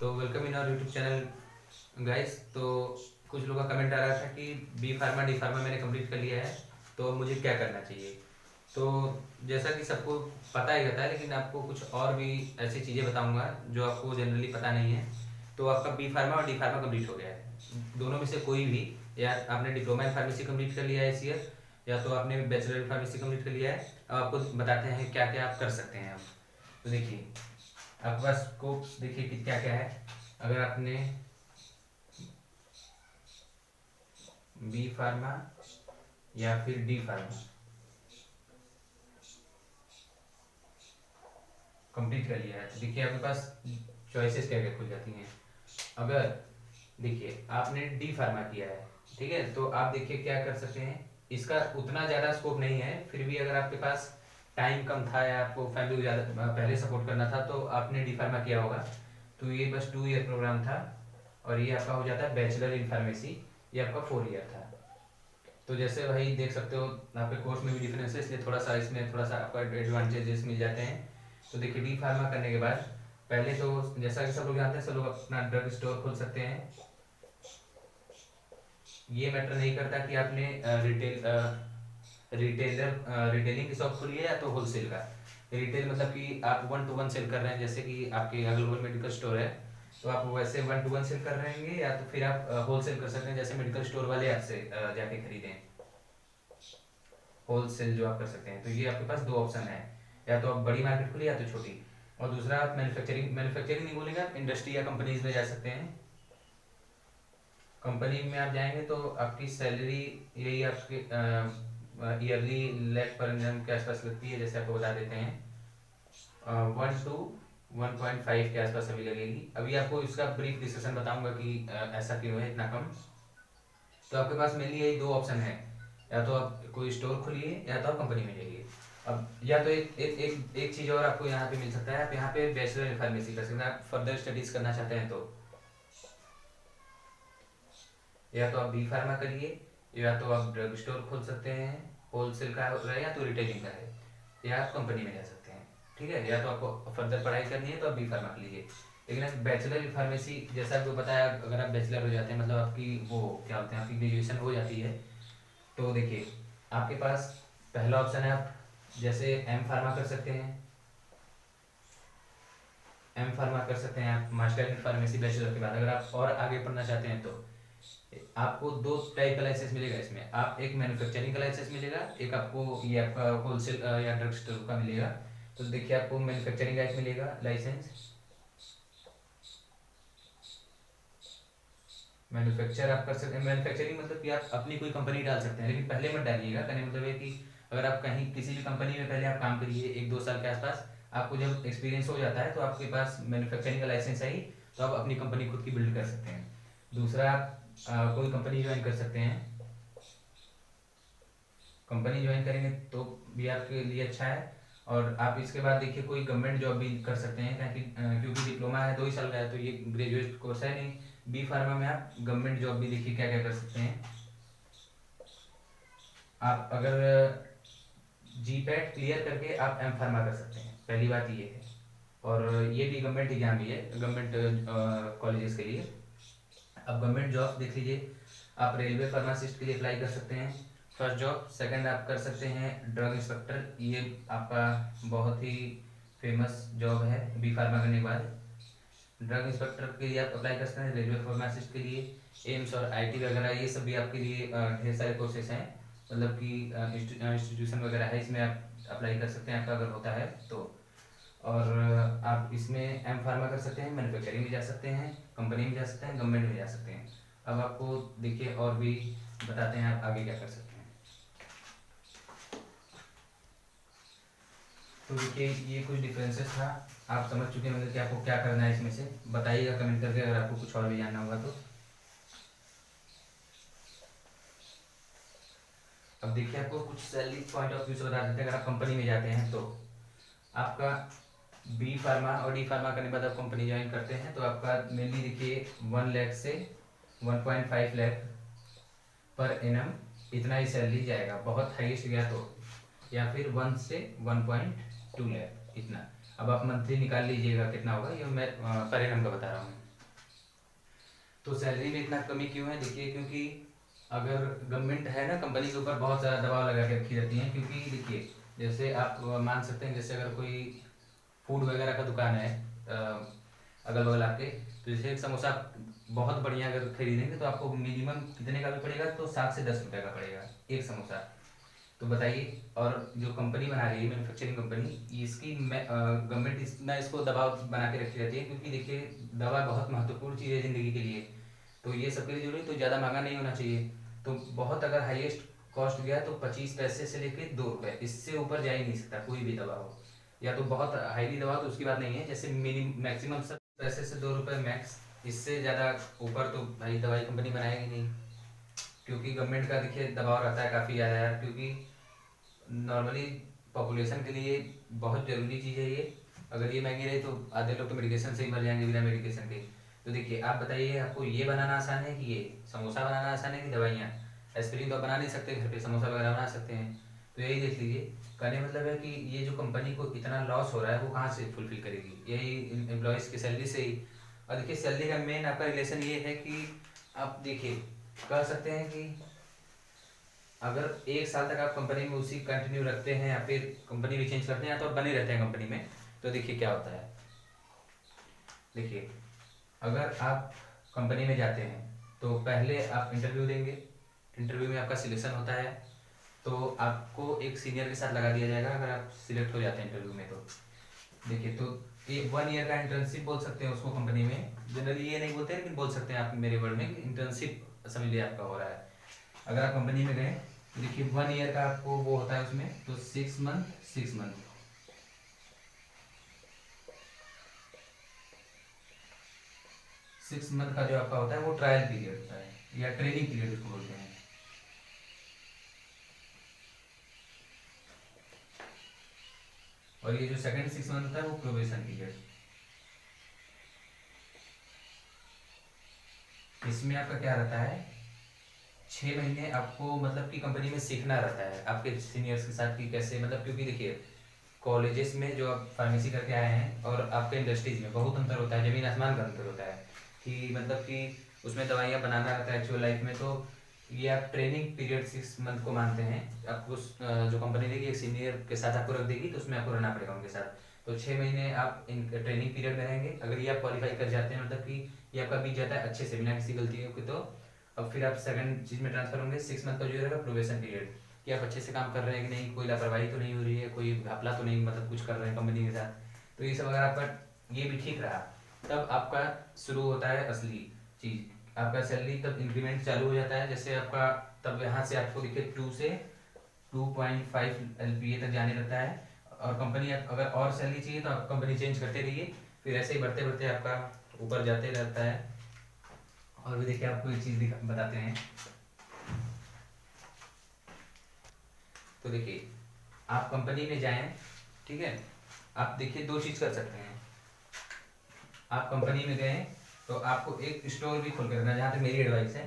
तो welcome in our YouTube channel guys. तो कुछ लोगों का कमेंट आ रहा था कि बी फार्मा डी फार्मा मैंने कंप्लीट कर लिया है, तो मुझे क्या करना चाहिए। तो जैसा कि सबको पता ही रहता है, लेकिन आपको कुछ और भी ऐसी चीज़ें बताऊंगा जो आपको जनरली पता नहीं है। तो आपका बी फार्मा और डी फार्मा कंप्लीट हो गया है, दोनों में से कोई भी, या आपने डिप्लोमा इन फार्मेसी कंप्लीट कर लिया है इस ईयर, या तो आपने बैचलर इन फार्मेसी कंप्लीट कर लिया है। अब आपको बताते हैं क्या क्या आप कर सकते हैं। आप तो देखिए, आपके पास स्कोप देखिए कि क्या क्या है। अगर आपने बी फार्मा या फिर डी फार्मा कंप्लीट कर लिया है, तो देखिए आपके पास चॉइसेस क्या क्या खुल जाती हैं। अगर देखिए आपने डी फार्मा किया है, ठीक है, तो आप देखिए क्या कर सकते हैं। इसका उतना ज़्यादा स्कोप नहीं है, फिर भी अगर आपके पास टाइम कम था या आपको फैमिली को ज़्यादा पहले सपोर्ट करना था, तो आपने डी फार्मा किया होगा। तो ये बस 2 ईयर प्रोग्राम था, और ये आपका हो जाता है बैचलर इन फार्मेसी। ये आपका 4 ईयर था। तो जैसे भाई देख सकते हो, आपके कोर्स में भी डिफरेंस है, इसलिए थोड़ा सा इसमें थोड़ा सा आपका एडवांटेजेस मिल जाते हैं। तो देखिए, डी फार्मा करने के बाद पहले तो जैसा कि सब लोग जानते हैं, सब लोग अपना ड्रग स्टोर खोल सकते हैं। ये मैटर नहीं करता कि आपने रिटेलिंग की शॉप खोली है या तो होलसेल का। रिटेल मतलब कि आप 1 to 1 सेल कर रहे हैं, जैसे कि आपके अगल बगल मेडिकल स्टोर है, तो आप वैसे 1 to 1 सेल कर रहे हैं, या तो फिर आप होलसेल कर सकते हैं, जैसे मेडिकल स्टोर वाले आपसे जाके खरीदें। होलसेल जो आप कर सकते हैं, तो ये आपके पास 2 ऑप्शन है, या तो आप बड़ी मार्केट खोलिए या तो छोटी। और दूसरा, आप मैन्युफैक्चरिंग नहीं बोलेंगे, आप इंडस्ट्री या कंपनीज में जा सकते हैं। कंपनी में आप जाएंगे तो आपकी सैलरी यही आपके ईयरली लाख पर annum के आसपास लगती है, जैसे आपको बता देते हैं 1 to 1.5 के आसपास अभी लगेगी। अभी आपको इसका ब्रीफ डिस्कशन बताऊंगा कि ऐसा क्यों है इतना कम। तो आपके पास मेनली यही 2 ऑप्शन है, या तो आप कोई स्टोर खोलिए या तो आप कंपनी में जाइए। अब या तो एक चीज़ और आपको यहाँ पे मिल सकता है, आप यहाँ पे बैचलर इन फार्मेसी कर सकते हैं। आप फर्दर स्टडीज करना चाहते हैं तो या तो आप बी फार्मा करिए, या तो आप ड्रग स्टोर खोल सकते हैं, होलसेल का है या तो रिटेलिंग का है, या आप कंपनी में जा सकते हैं। ठीक है, या तो आपको फर्दर पढ़ाई करनी है तो आप बी फार्मा कर लीजिए। लेकिन बैचलर इन फार्मेसी, जैसा आपको बताया, अगर आप बैचलर हो जाते हैं, मतलब आपकी वो क्या होते हैं, आपकी ग्रेजुएशन हो जाती है, तो देखिए आपके पास पहला ऑप्शन है, आप जैसे एम फार्मा कर सकते हैं। एम फार्मा कर सकते हैं आप मास्टर इन फार्मेसी बैचलर के बाद। अगर आप और आगे पढ़ना चाहते हैं तो आपको 2 टाइप का लाइसेंस मिलेगा इसमें। आप एक मैन्युफैक्चरिंग का लाइसेंस मिलेगा, एक आपको ये आपका होलसेल या ड्रग स्टोर का मिलेगा। तो देखिए, आपको मैन्युफैक्चरिंग का एक मिलेगा लाइसेंस। मैन्युफैक्चर आप कर सकते हैं। मैन्युफैक्चरिंग मतलब कि आप अपनी कोई कंपनी डाल सकते हैं, लेकिन पहले मत डालिएगा। कहने मतलब है कि अगर आप कहीं किसी भी कंपनी में पहले आप काम करिए 1-2 साल के आसपास, आपको जब एक्सपीरियंस हो जाता है तो आपके पास मैन्युफैक्चरिंग का लाइसेंस है ही, तो आप अपनी कंपनी खुद की बिल्ड कर सकते हैं। दूसरा, आप कोई कंपनी ज्वाइन कर सकते हैं। कंपनी ज्वाइन करेंगे तो भी आपके लिए अच्छा है। और आप इसके बाद देखिए कोई गवर्नमेंट जॉब भी कर सकते हैं, क्योंकि डिप्लोमा है 2 ही साल का है, तो ये ग्रेजुएट कोर्स है नहीं। बी फार्मा में आप गवर्नमेंट जॉब भी देखिए क्या क्या कर सकते हैं। आप अगर जी पैट क्लियर करके आप एम फार्मा कर सकते हैं, पहली बात ये है। और ये भी गवर्नमेंट एग्जाम भी है, गवर्नमेंट कॉलेजेस के लिए। अब गवर्नमेंट जॉब देख लीजिए, आप रेलवे फार्मासिस्ट के लिए अप्लाई कर सकते हैं, फर्स्ट जॉब। सेकंड, आप कर सकते हैं ड्रग इंस्पेक्टर, ये आपका बहुत ही फेमस जॉब है बी फार्मा करने के बाद। ड्रग इंस्पेक्टर के लिए आप अप्लाई कर सकते हैं। रेलवे फार्मासिस्ट के लिए एम्स और आईटी वगैरह, ये सब भी आपके लिए ढेर सारे कोर्सेस हैं, मतलब कि इंस्टीट्यूशन वगैरह है, इसमें आप अप्लाई कर सकते हैं आपका अगर होता है तो। और आप इसमें एम फार्मा कर सकते हैं, मैन्युफैक्चरिंग में जा सकते हैं, कंपनी में जा सकते हैं, गवर्नमेंट में जा सकते हैं। अब आपको देखिए और भी बताते हैं आप आगे क्या कर सकते हैं। तो देखिए, ये कुछ डिफरेंसेस था, आप समझ चुके होंगे कि आपको क्या करना है इसमें से। बताइएगा कमेंट करके अगर आपको कुछ और भी जानना होगा तो। अब देखिए, आपको कुछ सैलरी पॉइंट ऑफ व्यू से बता देते हैं। अगर आप कंपनी में जाते हैं तो आपका बी फार्मा और डी फार्मा करने के बाद आप कंपनी ज्वाइन करते हैं, तो आपका मेनली देखिए 1 लाख से 1.5 लाख पर एनम इतना ही सैलरी जाएगा, बहुत हाईएस्ट गया तो, या फिर 1 से 1.2 लाख इतना। अब आप मंथली निकाल लीजिएगा कितना होगा, ये मैं पर एनम का बता रहा हूँ। तो सैलरी में इतना कमी क्यों है? देखिए, क्योंकि अगर गवर्नमेंट है ना, कंपनी के ऊपर बहुत ज़्यादा दबाव लगा के रखी रहती है। क्योंकि देखिए, जैसे आप मान सकते हैं, जैसे अगर कोई फूड वगैरह का दुकान है अगल बगल आपके, तो जैसे एक समोसा बहुत बढ़िया अगर खरीदेंगे तो आपको मिनिमम कितने का भी पड़ेगा? तो 7 से 10 रुपये का पड़ेगा एक समोसा। तो बताइए, और जो कंपनी बना रही है मैन्युफैक्चरिंग कंपनी, इसकी गवर्नमेंट इतना इसको दबाव बना के रखी रहती है। क्योंकि देखिए, दवा बहुत महत्वपूर्ण चीज़ है ज़िंदगी के लिए, तो ये सबके लिए जरूरी, तो ज़्यादा महंगा नहीं होना चाहिए। तो बहुत अगर हाईएस्ट कॉस्ट गया तो 25 पैसे से लेके 2 रुपये, इससे ऊपर जा ही नहीं सकता कोई भी दवा हो। या तो बहुत हाईली दवा तो उसकी बात नहीं है, जैसे मिनिमम मैक्सिमम सब पैसे से 2 रुपये मैक्स, इससे ज़्यादा ऊपर तो भाई दवाई कंपनी बनाएगी नहीं। क्योंकि गवर्नमेंट का देखिए दबाव रहता है काफ़ी ज़्यादा यार, क्योंकि नॉर्मली पॉपुलेशन के लिए बहुत ज़रूरी चीज़ है ये। अगर ये महंगी रही तो आधे लोग तो मेडिकेशन से ही मर जाएंगे, बिना मेडिकेशन के। तो देखिए, आप बताइए, आपको ये बनाना आसान है कि ये समोसा बनाना आसान है कि दवाइयाँ? एस्पिरिन तो आप बना नहीं सकते घर पे, समोसा वगैरह बना सकते हैं। तो यही देख लीजिए, कहने मतलब है कि ये जो कंपनी को इतना लॉस हो रहा है वो कहाँ से फुलफिल करेगी? यही एम्प्लॉयज़ की सैलरी से ही। और देखिए, सैलरी का मेन आपका रिलेशन ये है कि आप देखिए, कह सकते हैं कि अगर 1 साल तक आप कंपनी में उसी कंटिन्यू रखते हैं, या फिर कंपनी भी चेंज करते हैं, या तो आप बने रहते हैं कंपनी में, तो देखिए क्या होता है। देखिए, अगर आप कंपनी में जाते हैं तो पहले आप इंटरव्यू देंगे, इंटरव्यू में आपका सिलेक्शन होता है, तो आपको एक सीनियर के साथ लगा दिया जाएगा अगर आप सिलेक्ट हो जाते हैं इंटरव्यू में। तो देखिए, तो ये 1 ईयर का इंटर्नशिप बोल सकते हैं उसको कंपनी में। जनरली ये नहीं बोलते, लेकिन बोल सकते हैं आप मेरे वर्ड में कि इंटर्नशिप समझ लिया आपका हो रहा है। अगर आप कंपनी में गए तो देखिए, 1 ईयर का आपको वो होता है उसमें, तो 6 मंथ 6 मंथ 6 मंथ का जो आपका होता है वो ट्रायल पीरियड होता है, या ट्रेनिंग पीरियड उसको बोलते हैं। और ये जो सेकंड 6 मंथ होता है वो प्रोबेशन पीरियड। इसमें आपका क्या रहता है, 6 महीने आपको मतलब कि कंपनी में सीखना रहता है आपके सीनियर्स के साथ कि कैसे, मतलब क्योंकि देखिए, कॉलेजेस में जो आप फार्मेसी करके आए हैं और आपके इंडस्ट्रीज में बहुत अंतर होता है, जमीन आसमान का अंतर होता है। कि मतलब कि उसमें दवाइयाँ बनाना रहता है एक्चुअल लाइफ में। तो ये आप ट्रेनिंग पीरियड 6 मंथ को मानते हैं। आपको जो कंपनी देगी एक सीनियर के साथ आपको रख देगी, तो उसमें आपको रहना पड़ेगा उनके साथ। तो 6 महीने आप इन ट्रेनिंग पीरियड में रहेंगे। अगर ये आप क्वालिफाई कर जाते हैं, मतलब कि ये आपका बीत जाता है अच्छे से बिना किसी गलतियों के, तो अब फिर आप सेकंड चीज़ में ट्रांसफर होंगे। 6 मंथ का जो रहेगा प्रोबेशन पीरियड, कि आप अच्छे से काम कर रहे हैं कि नहीं, कोई लापरवाही तो नहीं हो रही है, कोई घपला तो नहीं, मतलब कुछ कर रहे हैं कंपनी के साथ। तो ये सब अगर आपका ये भी ठीक रहा, तब आपका शुरू होता है असली चीज़। आपका सैलरी तब इंक्रीमेंट चालू हो जाता है। जैसे आपका तब यहाँ से आपको देखिए 2 से 2.5 LPA तक जाने लगता है। और कंपनी अगर और सैलरी चाहिए तो आप कंपनी चेंज करते रहिए, फिर ऐसे ही बढ़ते बढ़ते आपका ऊपर जाते रहता है। और भी देखिए, आपको एक चीज़ बताते हैं। तो देखिए, आप कंपनी में जाएं, ठीक है, आप देखिए 2 चीज़ कर सकते हैं। आप कंपनी में गए तो आपको एक स्टोर भी खोल कर रखना, जहाँ तक मेरी एडवाइस है।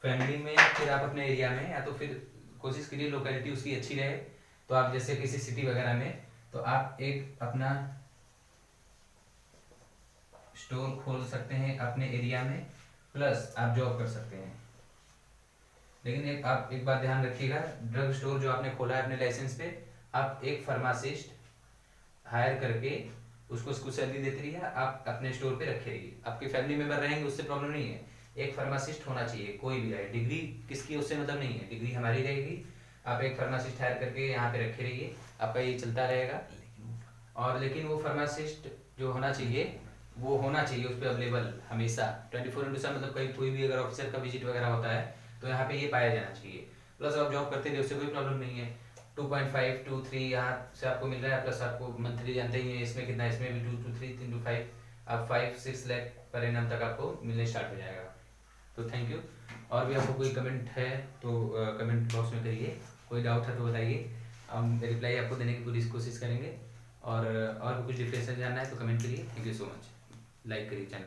फैमिली में फिर आप अपने एरिया में, या तो फिर कोशिश करिए लोकेलिटी उसकी अच्छी रहे। तो आप जैसे किसी सिटी वगैरह में, तो आप एक अपना स्टोर खोल सकते हैं अपने एरिया में, प्लस आप जॉब कर सकते हैं। लेकिन आप एक बात ध्यान रखिएगा, ड्रग स्टोर जो आपने खोला है अपने लाइसेंस पे, आप एक फार्मासिस्ट हायर करके उसको उसको सैलरी देते रहिए, आप अपने स्टोर पे रखे रहिए। आपके फैमिली मेंबर रहेंगे उससे प्रॉब्लम नहीं है, एक फार्मासिस्ट होना चाहिए, कोई भी रहे, डिग्री किसकी उससे मतलब नहीं है, डिग्री हमारी रहेगी। आप एक फार्मासिस्ट हायर करके यहाँ पे रखे रहिए, आपका ये चलता रहेगा। और लेकिन वो फार्मासिस्ट जो होना चाहिए, वो होना चाहिए उस पर अवेलेबल हमेशा 24/7। मतलब कहीं कोई भी अगर ऑफिसर का विजिट वगैरह होता है तो यहाँ पे ये पाया जाना चाहिए। प्लस आप जॉब करते रहे, उससे कोई प्रॉब्लम नहीं है। 2.5 to 3 यहाँ से आपको मिल रहा है, प्लस आपको मंथली जानते ही हैं इसमें कितना, इसमें भी 2 to 3 3 to 5, आप 5-6 लाख पर एनम तक आपको मिलने स्टार्ट हो जाएगा। तो थैंक यू। और भी आपको कोई कमेंट है तो कमेंट बॉक्स में करिए, कोई डाउट है तो बताइए, हम रिप्लाई आपको देने की पूरी कोशिश करेंगे। और भी कुछ डिफरेंस जानना है तो कमेंट करिए। Thank you so much. Like करिए चैनल।